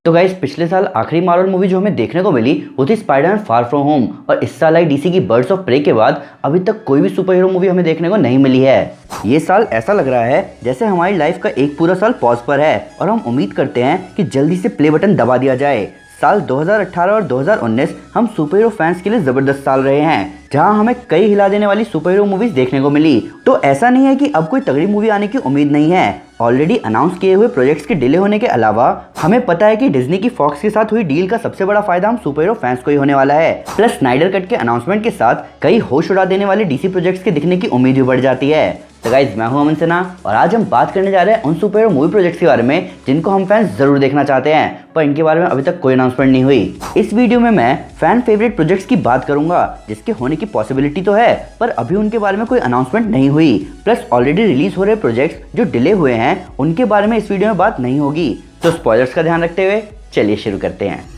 तो गाइस पिछले साल आखिरी मार्वल मूवी जो हमें देखने को मिली वो थी स्पाइडरमैन फार फ्रॉम होम। और इस साल आई डीसी की बर्ड्स ऑफ प्रे के बाद अभी तक कोई भी सुपर हीरो मूवी हमें देखने को नहीं मिली है। ये साल ऐसा लग रहा है जैसे हमारी लाइफ का एक पूरा साल पॉज पर है और हम उम्मीद करते हैं कि जल्दी से प्ले बटन दबा दिया जाए। साल 2018 और 2019 हम सुपर हीरो फैंस के लिए जबरदस्त साल रहे हैं, जहां हमें कई हिला देने वाली सुपर हीरो मूवीज देखने को मिली। तो ऐसा नहीं है कि अब कोई तगड़ी मूवी आने की उम्मीद नहीं है। ऑलरेडी अनाउंस किए हुए प्रोजेक्ट्स के डिले होने के अलावा हमें पता है कि डिज्नी की फॉक्स के साथ हुई डील का सबसे बड़ा फायदा हम सुपर हीरो फैंस को ही होने वाला है। प्लस स्नाइडर कट के अनाउंसमेंट के साथ कई होश उड़ा देने वाले डीसी प्रोजेक्ट्स के दिखने की उम्मीद भी बढ़ जाती है। तो गाइज मैं हूं अमन सिन्हा और आज हम बात करने जा रहे हैं उन सुपर हीरो मूवी प्रोजेक्ट्स के बारे में जिनको हम फैंस जरूर देखना चाहते हैं, पर इनके बारे में अभी तक कोई अनाउंसमेंट नहीं हुई। इस वीडियो में मैं फैन फेवरेट प्रोजेक्ट्स की बात करूंगा जिसके होने की पॉसिबिलिटी तो है पर अभी उनके बारे में कोई अनाउंसमेंट नहीं हुई। प्लस ऑलरेडी रिलीज हो रहे प्रोजेक्ट्स जो डिले हुए हैं उनके बारे में इस वीडियो में बात नहीं होगी। तो स्पॉयलर्स का ध्यान रखते हुए चलिए शुरू करते हैं।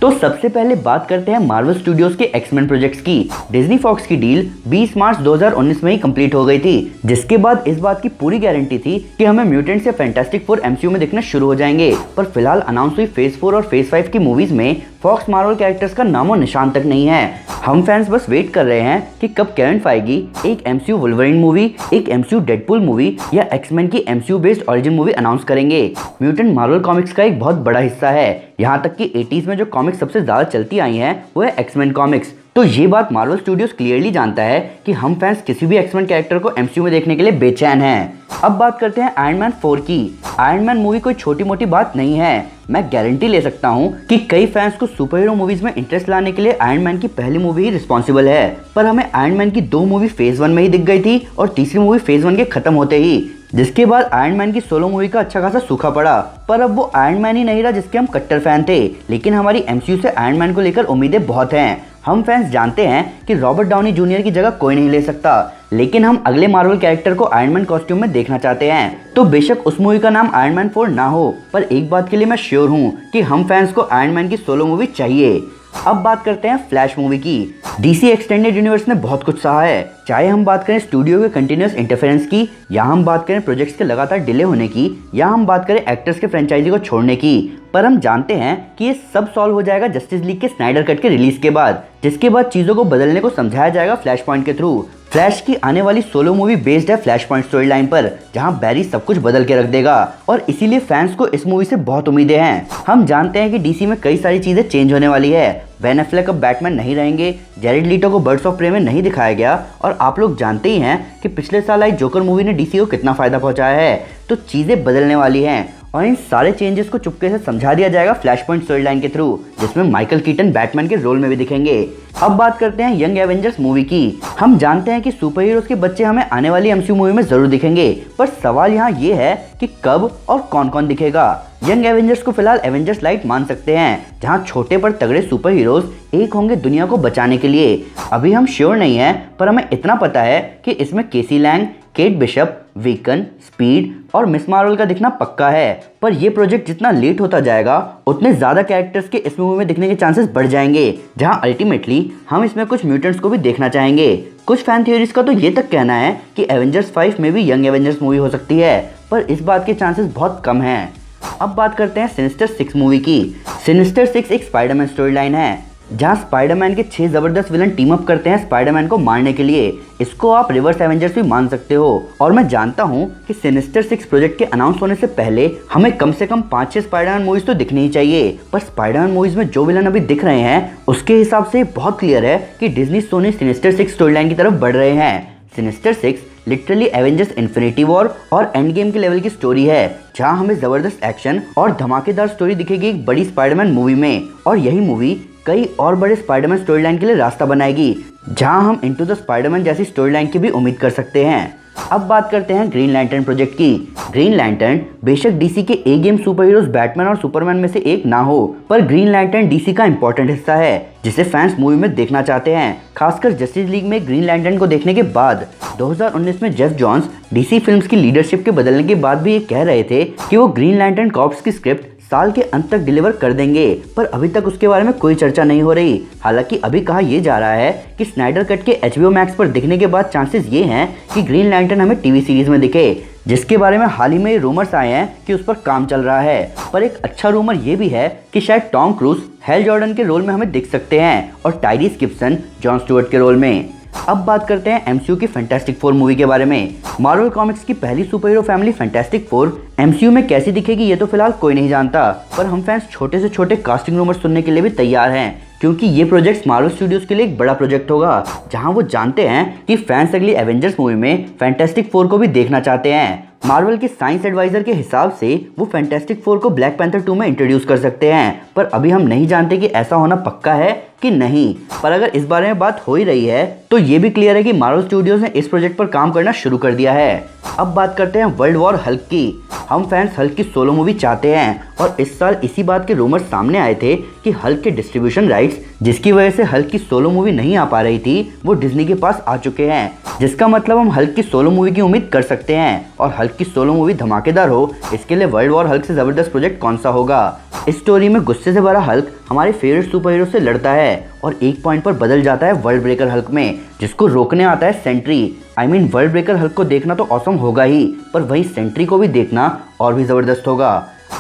तो सबसे पहले बात करते हैं मार्वल स्टूडियोज के एक्समैन प्रोजेक्ट्स की। डिज्नी फॉक्स की डील 20 मार्च 2019 में ही कंप्लीट हो गई थी, जिसके बाद इस बात की पूरी गारंटी थी कि हमें म्यूटेंट्स या फैंटास्टिक फोर एमसीयू में दिखना शुरू हो जाएंगे। पर फिलहाल अनाउंस हुई फेज 4 और फेज 5 की मूवीज में फॉक्स मार्वल कैरेक्टर्स का नामो निशान तक नहीं है। हम फैंस बस वेट कर रहे हैं कि कब केविन फाइगी एक एमसीयू वुल्वरीन मूवी, एक एमसीयू डेडपूल मूवी या एक्समैन की MCU based origin movie announce करेंगे। म्यूटेंट मार्वल कॉमिक्स का एक बहुत बड़ा हिस्सा है। यहाँ तक कि 80s में जो कॉमिक्स सबसे ज्यादा चलती आई हैं वो है एक्समैन कॉमिक्स। तो ये बात मार्वल स्टूडियोज क्लियरली जानता है कि हम फैंस किसी भी एक्समैन कैरेक्टर को एमसीयू में देखने के लिए बेचैन हैं। अब बात करते हैं आयरन मैन 4 की। आयरन मैन मूवी कोई छोटी मोटी बात नहीं है। मैं गारंटी ले सकता हूँ कि कई फैंस को सुपर हीरो मूवीज में इंटरेस्ट लाने के लिए आयरन मैन की पहली मूवी ही रिस्पॉन्सिबल है। पर हमें आयरन मैन की 2 मूवी फेज 1 में ही दिख गई थी और तीसरी मूवी फेज 1 के खत्म होते ही, जिसके बाद आयरन मैन की सोलो मूवी का अच्छा खासा सूखा पड़ा। पर अब वो आयरन मैन ही नहीं रहा जिसके हम कट्टर फैन थे। लेकिन हमारी एमसीयू से आयरन मैन को लेकर उम्मीदें बहुत हैं। हम फैंस जानते हैं कि रॉबर्ट डाउनी जूनियर की जगह कोई नहीं ले सकता, लेकिन हम अगले मार्वल कैरेक्टर को आयरन मैन कॉस्ट्यूम में देखना चाहते हैं। तो बेशक उस मूवी का नाम आयरन मैन 4 ना हो, पर एक बात के लिए मैं श्योर हूँ कि हम फैंस को आयरन मैन की सोलो मूवी चाहिए। अब बात करते हैं फ्लैश मूवी की। डीसी एक्सटेंडेड यूनिवर्स ने बहुत कुछ सहा है, चाहे हम बात करें स्टूडियो के कंटिन्यूअस इंटरफेरेंस की, या हम बात करें प्रोजेक्ट्स के लगातार डिले होने की, या हम बात करें एक्टर्स के फ्रेंचाइजी को छोड़ने की। पर हम जानते हैं कि ये सब सॉल्व हो जाएगा जस्टिस लीग के स्नाइडर कट के रिलीज के बाद, जिसके बाद चीजों को बदलने को समझाया जाएगा फ्लैश पॉइंट के थ्रू। फ्लैश की आने वाली सोलो मूवी बेस्ड है फ्लैश पॉइंट स्टोरी लाइन पर, जहां बैरी सब कुछ बदल के रख देगा और इसीलिए फैंस को इस मूवी से बहुत उम्मीदें हैं। हम जानते हैं कि डीसी में कई सारी चीजें चेंज होने वाली है। बेन एफ्लेक अब बैटमैन नहीं रहेंगे, जेरेड लीटो को बर्ड्स ऑफ प्रे में नहीं दिखाया गया, और आप लोग जानते ही हैं कि पिछले साल आई जोकर मूवी ने डीसी को कितना फायदा पहुंचाया है। तो चीजें बदलने वाली हैं और इन सारे चेंजेस को चुपके से समझा दिया जाएगा फ्लैश पॉइंट स्टोरी लाइन के थ्रू, जिसमें माइकल कीटन बैटमैन के रोल में भी दिखेंगे। अब बात करते हैं यंग एवेंजर्स मूवी की। हम जानते हैं कि सुपर हीरोज के बच्चे हमें आने वाली एमसीयू मूवी में जरूर दिखेंगे, पर सवाल यहाँ ये है कि कब और कौन कौन दिखेगा। यंग एवेंजर्स को फिलहाल एवेंजर्स लाइट मान सकते हैं, जहाँ छोटे पर तगड़े सुपर हीरोज एक होंगे दुनिया को बचाने के लिए। अभी हम श्योर नहीं है, पर हमें इतना पता है कि इसमें Cassie Lang, Kate Bishop, Wiccan, Speed और मिस मार्वल का दिखना पक्का है। पर ये प्रोजेक्ट जितना लेट होता जाएगा उतने ज्यादा कैरेक्टर्स के इस मूवी में दिखने के चांसेस बढ़ जाएंगे, जहां अल्टीमेटली हम इसमें कुछ म्यूटेंट्स को भी देखना चाहेंगे। कुछ फैन थ्योरीज का तो ये तक कहना है कि एवेंजर्स 5 में भी यंग एवेंजर्स मूवी हो सकती है, पर इस बात के चांसेस बहुत कम हैं। अब बात करते हैं सिनिस्टर 6 मूवी की। सिनिस्टर 6 एक स्पाइडरमैन स्टोरी लाइन है, जहां स्पाइडरमैन के 6 जबरदस्त विलन टीम अप करते हैं स्पाइडरमैन को मारने के लिए। इसको आप रिवर्स एवेंजर्स भी मान सकते हो। और मैं जानता हूं कि सिनिस्टर 6 प्रोजेक्ट के अनाउंस होने से पहले हमें कम से कम 5-6 स्पाइडरमैन मूवीज तो दिखनी ही चाहिए। पर स्पाइडरमैन मूवीज में जो विलन अभी दिख रहे हैं उसके हिसाब से बहुत क्लियर है कि Disney Sony Sinister 6 story line की तरफ बढ़ रहे हैं। Sinister 6 literally Avengers Infinity War और एंड गेम के लेवल की स्टोरी है, जहां हमें जबरदस्त एक्शन और धमाकेदार स्टोरी दिखेगी एक बड़ी स्पाइडरमैन मूवी में। और यही मूवी कई और बड़े स्पाइडरमैन स्टोरी लाइन के लिए रास्ता बनाएगी, जहां हम इनटू द स्पाइडरमैन जैसी स्टोरी लाइन की भी उम्मीद कर सकते हैं। अब बात करते हैं ग्रीन लैंटर्न प्रोजेक्ट की। ग्रीन लैंटर्न बेशक डीसी के ए गेम सुपर हीरोज बैटमैन और सुपरमैन में से एक ना हो, पर ग्रीन लैंटर्न डीसी का इंपॉर्टेंट हिस्सा है जिसे फैंस मूवी में देखना चाहते हैं। खासकर जस्टिस लीग में ग्रीन लैंटर्न को देखने के बाद 2019 में जेफ जॉन्स डीसी फिल्म्स की लीडरशिप के बदलने के बाद भी ये कह रहे थे कि वो ग्रीन लैंटर्न कॉर्प्स की स्क्रिप्ट साल के अंत तक डिलीवर कर देंगे, पर अभी तक उसके बारे में कोई चर्चा नहीं हो रही। हालांकि अभी कहा यह जा रहा है कि स्नाइडर कट के HBO मैक्स पर दिखने के बाद चांसेस ये हैं कि ग्रीन लैंटर्न हमें टीवी सीरीज में दिखे, जिसके बारे में हाल ही में रूमर्स आए हैं कि उस पर काम चल रहा है। पर एक अच्छा रूमर ये भी है कि शायद टॉम क्रूज हैल जॉर्डन के रोल में हमें दिख सकते हैं और टायरिस गिब्सन जॉन स्टुअर्ट के रोल में। अब बात करते हैं MCU की फैंटास्टिक फोर मूवी के बारे में। मार्वल कॉमिक्स की पहली super hero family fantastic four MCU में कैसी दिखेगी ये तो फिलहाल कोई नहीं जानता, पर हम फैंस छोटे से छोटे कास्टिंग रूमर सुनने के लिए भी तैयार हैं, क्योंकि ये प्रोजेक्ट मार्वल स्टूडियोज के लिए एक बड़ा प्रोजेक्ट होगा, जहां वो जानते हैं कि फैंस अगली एवेंजर्स मूवी में फैंटास्टिक फोर को भी देखना चाहते हैं। मार्वल के साइंस एडवाइजर के हिसाब से वो फैंटास्टिक फोर को ब्लैक पैंथर 2 में इंट्रोड्यूस कर सकते हैं, पर अभी हम नहीं जानते कि ऐसा होना पक्का है कि नहीं। पर अगर इस बारे में बात हो ही रही है तो ये भी क्लियर है कि मार्वल स्टूडियोज ने इस प्रोजेक्ट पर काम करना शुरू कर दिया है। अब बात करते हैं वर्ल्ड वॉर हल्क की। हम फैंस हल्क की सोलो मूवी चाहते हैं और इस साल इसी बात के रूमर्स सामने आए थे कि हल्क के डिस्ट्रीब्यूशन राइट्स, जिसकी वजह से हल्क की सोलो मूवी नहीं आ पा रही थी, वो डिज्नी के पास आ चुके हैं, जिसका मतलब हम हल्क की सोलो मूवी की उम्मीद कर सकते हैं। और हल्क की सोलो मूवी धमाकेदार हो, इसके लिए वर्ल्ड वॉर हल्क से जबरदस्त प्रोजेक्ट कौन सा होगा। इस स्टोरी में गुस्से से भरा हल्क हमारे फेवरेट सुपर हीरो से लड़ता है और एक पॉइंट पर बदल जाता है वर्ल्ड ब्रेकर हल्क में, जिसको रोकने आता है सेंट्री। वर्ल्ड ब्रेकर हल्क को देखना तो ऑसम होगा ही, पर वही सेंट्री को भी देखना और भी जबरदस्त होगा।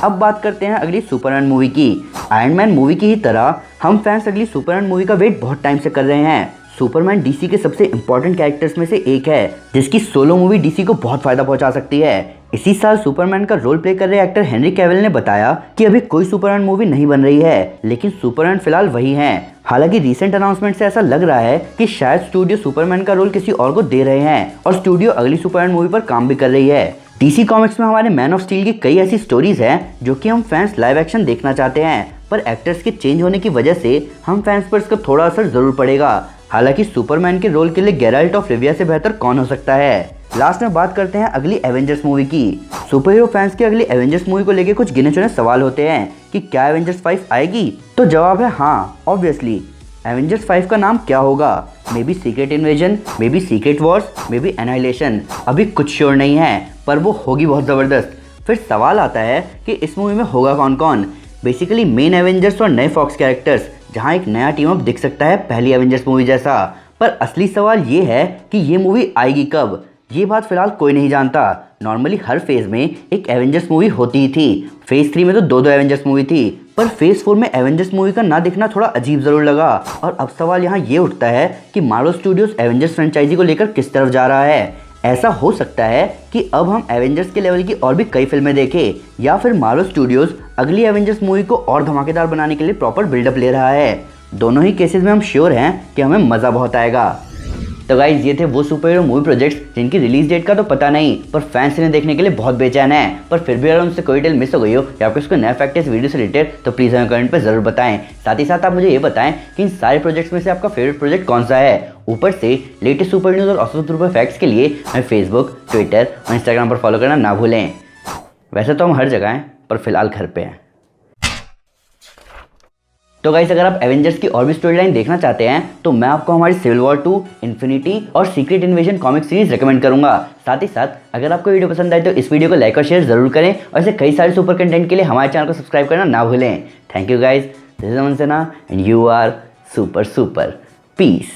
अब बात करते हैं अगली सुपरमैन मूवी की। आयरन मैन मूवी की ही तरह हम फैंस अगली सुपरमैन मूवी का वेट बहुत टाइम से कर रहे हैं। सुपरमैन DC के सबसे इंपॉर्टेंट कैरेक्टर्स में से एक है, जिसकी सोलो मूवी DC को बहुत फायदा पहुंचा सकती है। इसी साल सुपरमैन का रोल प्ले कर रहे एक्टर हेनरी कैविल ने बताया कि अभी कोई सुपरमैन मूवी नहीं बन रही है, लेकिन सुपरमैन फिलहाल वही हैं। हालांकि रीसेंट अनाउंसमेंट से ऐसा लग रहा है कि शायद स्टूडियो सुपरमैन का रोल किसी और को दे रहे हैं और स्टूडियो अगली सुपरमैन मूवी पर काम भी कर रही है। DC कॉमिक्स में हमारे मैन ऑफ स्टील की कई ऐसी स्टोरीज हैं जो कि हम फैंस लाइव एक्शन देखना चाहते हैं, पर एक्टर्स के चेंज होने की वजह से हम फैंस पर इसका थोड़ा असर जरूर पड़ेगा। हालांकि सुपरमैन के रोल के लिए गेराल्ट ऑफ रिविया से बेहतर कौन हो सकता है। लास्ट में बात करते हैं अगली एवेंजर्स मूवी की। सुपर हीरो फैंस के अगली एवेंजर्स मूवी को लेकर कुछ गिने चुने सवाल होते हैं कि क्या एवेंजर्स 5 आएगी, तो जवाब है हाँ, ऑब्वियसली। एवेंजर्स 5 का नाम क्या होगा? May be secret invasion, may be secret Wars, may be annihilation, अभी कुछ श्योर नहीं है, पर वो होगी बहुत ज़बरदस्त। फिर सवाल आता है कि इस मूवी में होगा कौन कौन। बेसिकली मेन एवेंजर्स और नए फॉक्स कैरेक्टर्स, जहाँ एक नया टीम अप दिख सकता है पहली एवेंजर्स मूवी जैसा। पर असली सवाल ये है कि ये मूवी आएगी कब, ये बात फिलहाल कोई नहीं जानता। नॉर्मली हर फेज में एक एवेंजर्स मूवी होती ही थी। फेज 3 में तो दो एवेंजर्स मूवी थी, पर फेज 4 में एवेंजर्स मूवी का ना दिखना थोड़ा अजीब जरूर लगा। और अब सवाल यहाँ ये उठता है कि मार्वल स्टूडियोज एवेंजर्स फ्रेंचाइजी को लेकर किस तरफ जा रहा है। ऐसा हो सकता है कि अब हम एवेंजर्स के लेवल की और भी कई फिल्में देखें, या फिर मार्वल स्टूडियोज अगली एवेंजर्स मूवी को और धमाकेदार बनाने के लिए प्रॉपर बिल्डअप ले रहा है। दोनों ही केसेस में हम श्योर हैं कि हमें मज़ा बहुत आएगा। तो गाइज ये थे वो सुपर हीरो मूवी प्रोजेक्ट्स जिनकी रिलीज डेट का तो पता नहीं, पर फैंस इन्हें देखने के लिए बहुत बेचैन है। पर फिर भी अगर उनसे कोई डिटेल मिस हो गई हो या आपको इसको नया फैक्ट इस वीडियो से रिलेटेड, तो प्लीज़ हमें कमेंट पर जरूर बताएं। साथ ही साथ आप मुझे ये बताएं कि इन सारे प्रोजेक्ट्स में से आपका फेवरेट प्रोजेक्ट कौन सा है। ऊपर से लेटेस्ट सुपर न्यूज़ और औसत सुपर फैक्ट्स के लिए हमें फेसबुक, ट्विटर और इंस्टाग्राम पर फॉलो करना ना भूलें। वैसे तो हम हर जगह हैं, पर फिलहाल घर पे हैं। तो गाइस अगर आप एवेंजर्स की और भी स्टोरी लाइन देखना चाहते हैं तो मैं आपको हमारी सिविल वॉर 2, इन्फिनिटी और secret invasion comic series recommend करूंगा। साथ ही साथ अगर आपको वीडियो पसंद आए तो इस वीडियो को लाइक और शेयर जरूर करें और ऐसे कई सारे सुपर कंटेंट के लिए हमारे चैनल को सब्सक्राइब करना ना भूलें। Thank you guys, this is Aman Sinha and you are super super. Piece.